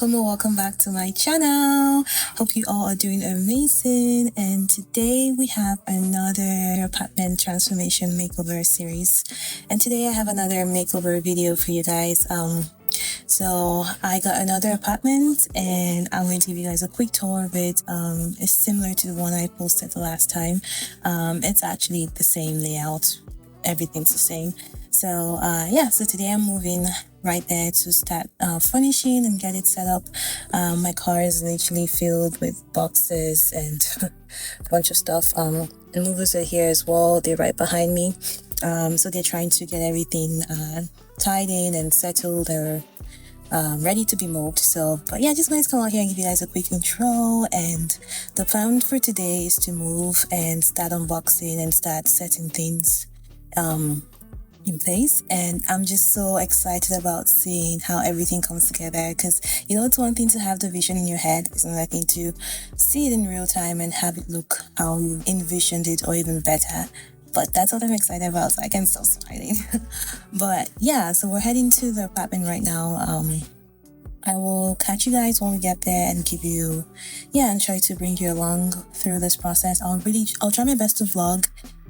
welcome or welcome back to my channel. Hope you all are doing amazing, and today we have another apartment transformation makeover series, and today I have another makeover video for you guys. So I got another apartment and I'm going to give you guys a quick tour of it. It's similar to the one I posted the last time. It's actually the same layout, everything's the same. So so today I'm moving right there to start furnishing and get it set up. My car is literally filled with boxes and a bunch of stuff. The movers are here as well, they're right behind me. So they're trying to get everything tied in and settled or ready to be moved. So but yeah, just wanted to come out here and give you guys a quick intro. And the plan for today is to move and start unboxing and start setting things in place. And I'm just so excited about seeing how everything comes together, because you know, it's one thing to have the vision in your head, it's another thing to see it in real time and have it look how you envisioned it or even better. But that's what I'm excited about, so I can stop smiling. But yeah, so we're heading to the apartment right now. I will catch you guys when we get there and give you and try to bring you along through this process. I'll try my best to vlog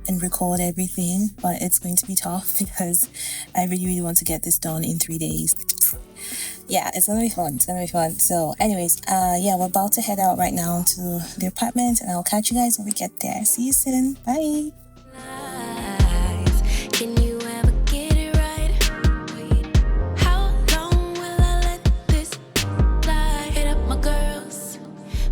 and record everything, but it's going to be tough because I really want to get this done in 3 days. Yeah, it's gonna be fun. So anyways, we're about to head out right now to the apartment, and I'll catch you guys when we get there. See you soon. Bye. Can you ever get it right? How long will I let this slide? Hit up my girls,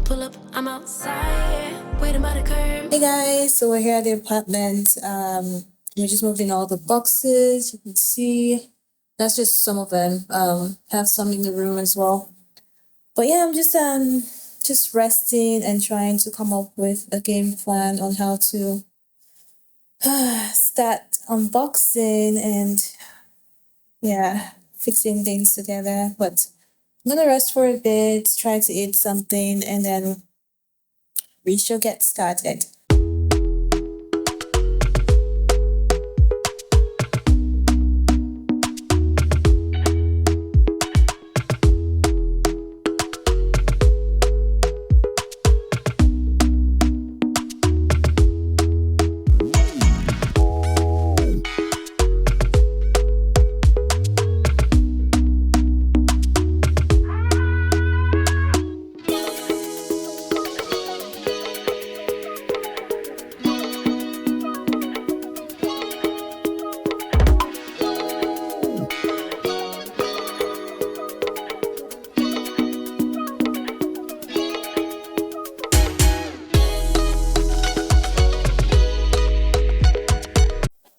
pull up, I'm outside, waiting by the curb. Hey guys, so we're here at the apartment. We're just moving all the boxes. You can see that's just some of them. Have some in the room as well. But yeah, I'm just resting and trying to come up with a game plan on how to start unboxing and fixing things together. But I'm gonna rest for a bit, try to eat something, and then we shall get started.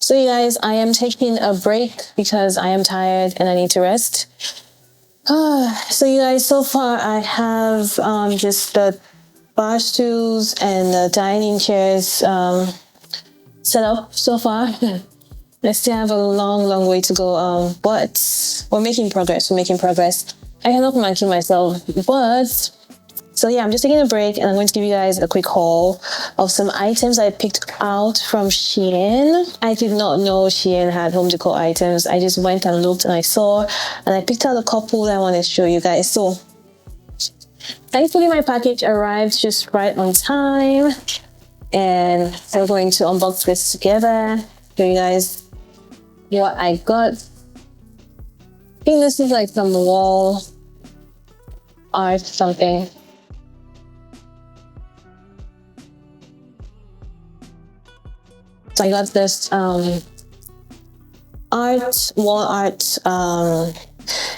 So you guys, I am taking a break because I am tired and I need to rest. So you guys, so far I have just the bar stools and the dining chairs set up so far. I still have a long way to go, but we're making progress. I cannot manage myself, but so yeah, I'm just taking a break and I'm going to give you guys a quick haul of some items I picked out from Shein. I did not know Shein had home decor items. I just went and looked and I saw, and I picked out a couple that I want to show you guys. So thankfully my package arrived just right on time, and we're going to unbox this together, show you guys what I got. I think this is like some wall art something. So I got this wall art.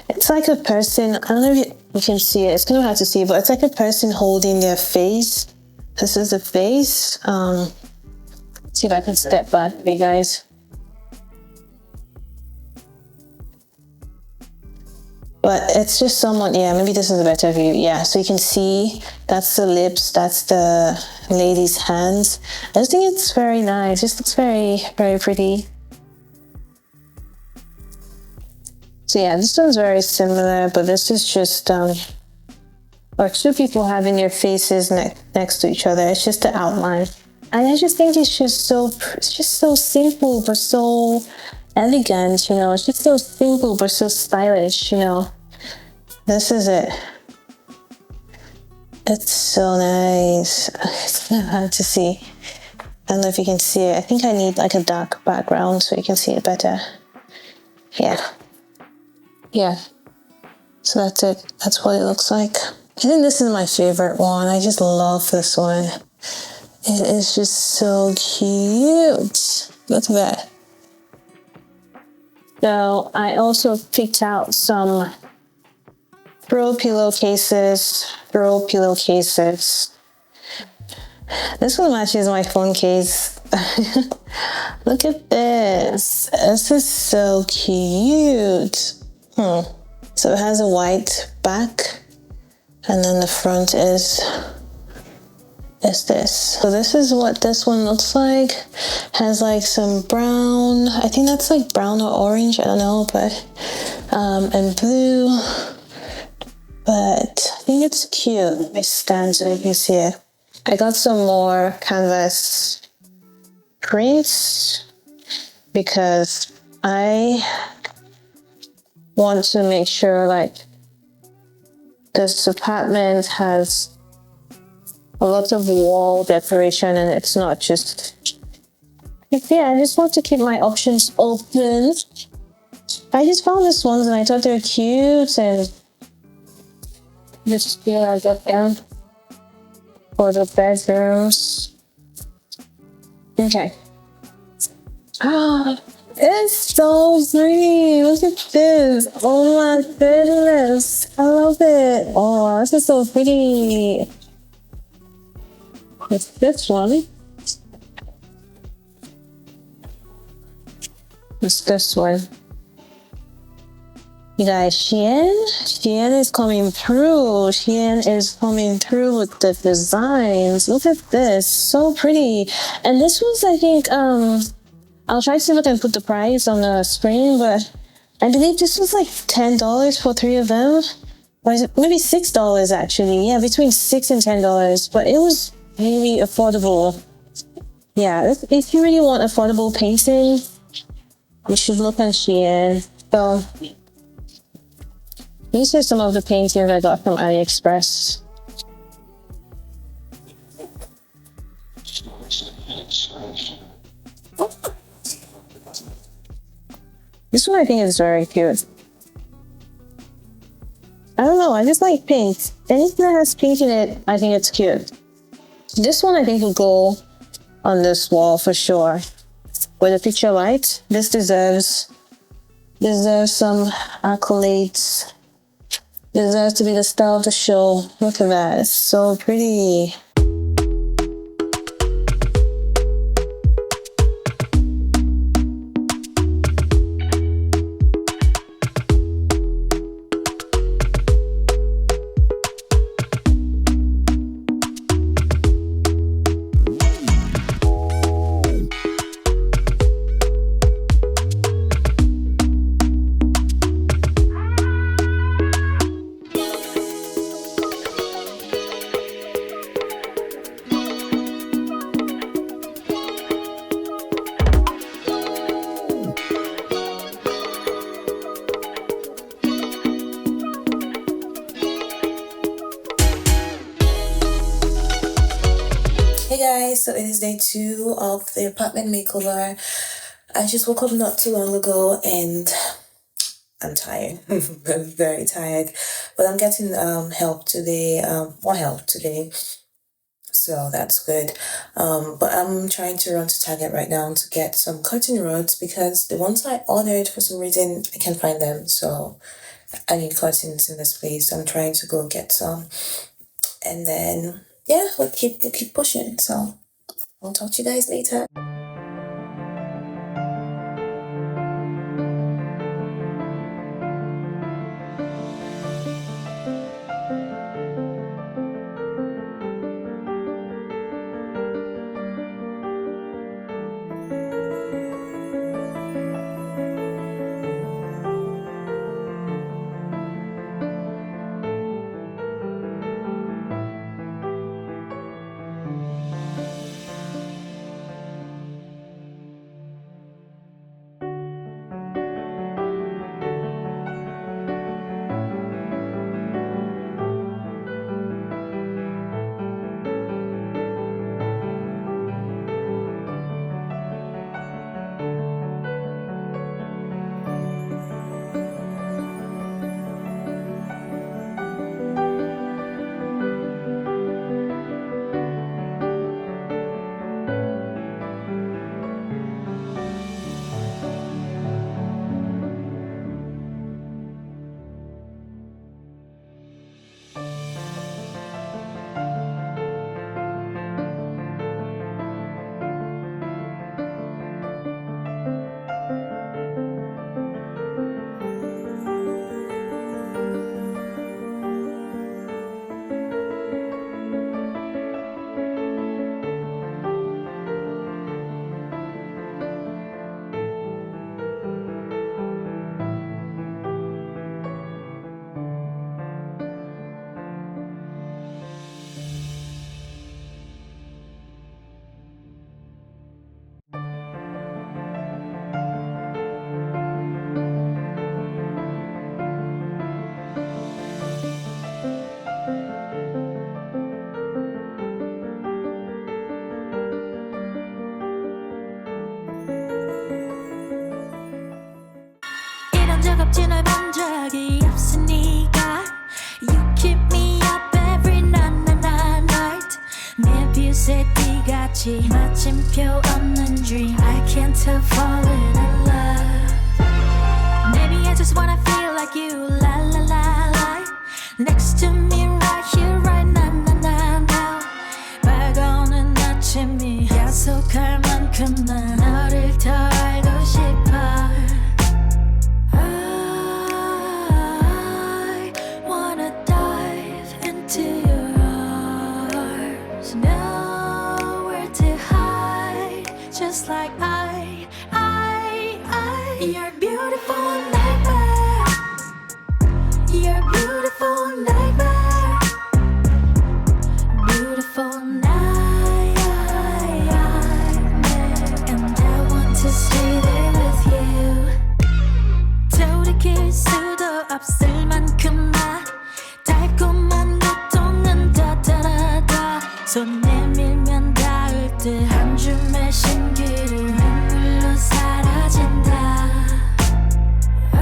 It's like a person, I don't know if you can see it, it's kind of hard to see, but it's like a person holding their face. This is the face. Let's see if I can step back for you guys. But it's just someone, maybe this is a better view. Yeah, so you can see that's the lips, that's the lady's hands. I just think it's very nice. It just looks very pretty. So yeah, this one's very similar, but this is just or two people having their faces next to each other. It's just the outline. And I just think it's just so simple but so elegant, you know. It's just so simple but so stylish, you know. This is it. It's so nice. It's kind of hard to see. I don't know if you can see it. I think I need like a dark background so you can see it better. Yeah. Yeah. So that's it. That's what it looks like. I think this is my favorite one. I just love this one. It is just so cute. Look at that. So I also picked out some throw pillowcases. This one matches my phone case. Look at this. This is so cute. So it has a white back, and then the front is this. So this is what this one looks like. Has like some brown. I think that's like brown or orange. I don't know, but and blue. But I think it's cute. It stands so you can see it. I got some more canvas prints because I want to make sure like this apartment has a lot of wall decoration and it's not just, yeah, I just want to keep my options open. I just found these ones and I thought they were cute and just, yeah, I got them for the bedrooms. Okay. It's so pretty. Look at this. Oh my goodness. I love it. Oh, this is so pretty. It's this one. It's this one. You guys, Shein is coming through. Shein is coming through with the designs. Look at this. So pretty. And this was, I think, I'll try to see if I can put the price on the screen, but I believe this was like $10 for 3 of them. Or is it maybe $6 actually? Yeah, between $6 and $10. But it was really affordable. Yeah, if you really want affordable painting, you should look on Shein. So these are some of the paintings I got from AliExpress. This one I think is very cute. I don't know, I just like pink. Anything that has pink in it, I think it's cute. This one I think will go on this wall for sure. With the picture light, this deserves some accolades. Deserves to be the star of the show. Look at that, it's so pretty. Hey guys, so it is day 2 of the apartment makeover. I just woke up not too long ago and I'm tired. I'm very tired. But I'm getting help today, more help today. So that's good. But I'm trying to run to Target right now to get some curtain rods because the ones I ordered, for some reason, I can't find them. So I need curtains in this place. So I'm trying to go get some. And then, yeah, we'll keep pushing. So I'll talk to you guys later. 그렇게 널 본 적이 없으니까 You keep me up every night 내 뷰세티같이 마침표 없는 dream I can't help falling in love Maybe I just wanna feel like you la la la la Next to me right here right now 밝아오는 아침이 약속할 만큼 난 너를 더 알고 싶어 I wanna dive into your arms Nowhere to hide Just like You're beautiful nightmare You're beautiful nightmare Beautiful nightmare And I want to stay there with you 돌이킬 수도 없을 만큼만 달콤한 고통은 더더더 손 내밀면 닿을 듯 한 줌의 신기를 눈물로 사라진다 I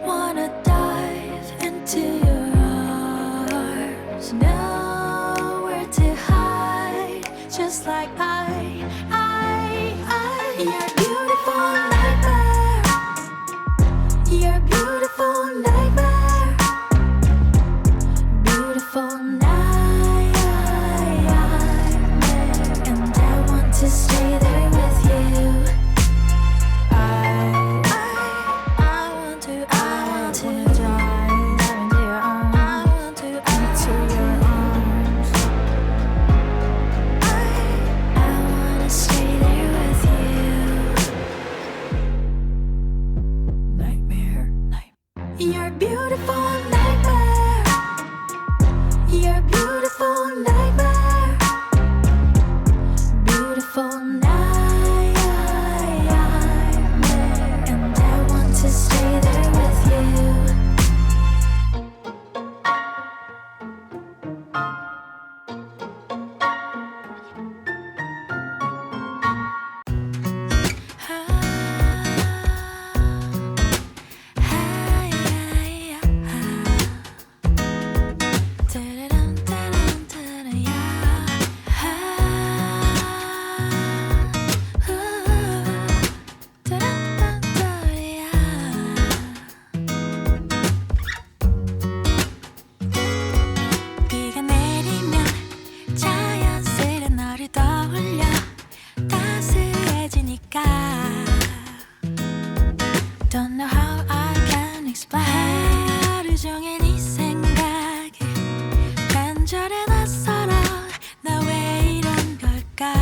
wanna dive into your arms Nowhere to hide Just like You're beautiful nightmare You're beautiful nightmare Beautiful nightmare And I want to stay there with you I want to dive into your arms I want to into your arms I wanna stay there with you Nightmare You're beautiful nightmare You're beautiful nightmare Beautiful nightmare And I want to stay there with you 비가 내리면 자연스레 너를 떠올려 따스해지니까 Don't know how I can explain 하루 종일 네 생각에 간절해 낯설어 나 왜 이런 걸까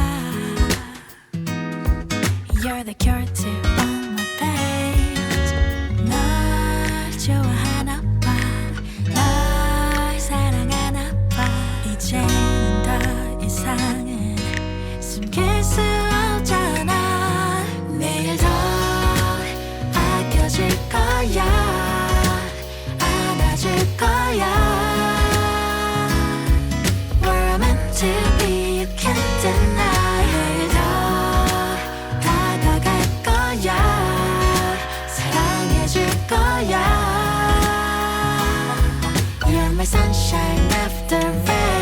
You're the cure to all my pains 널 좋아하나 봐 널 사랑하나 봐 이제는 더 이상은 숨길 수 없잖아 내일 더 아껴줄 거야 안아줄 거야 We're meant to be, you can't deny 내일 더 다가갈 거야 사랑해줄 거야 You're my sunshine after rain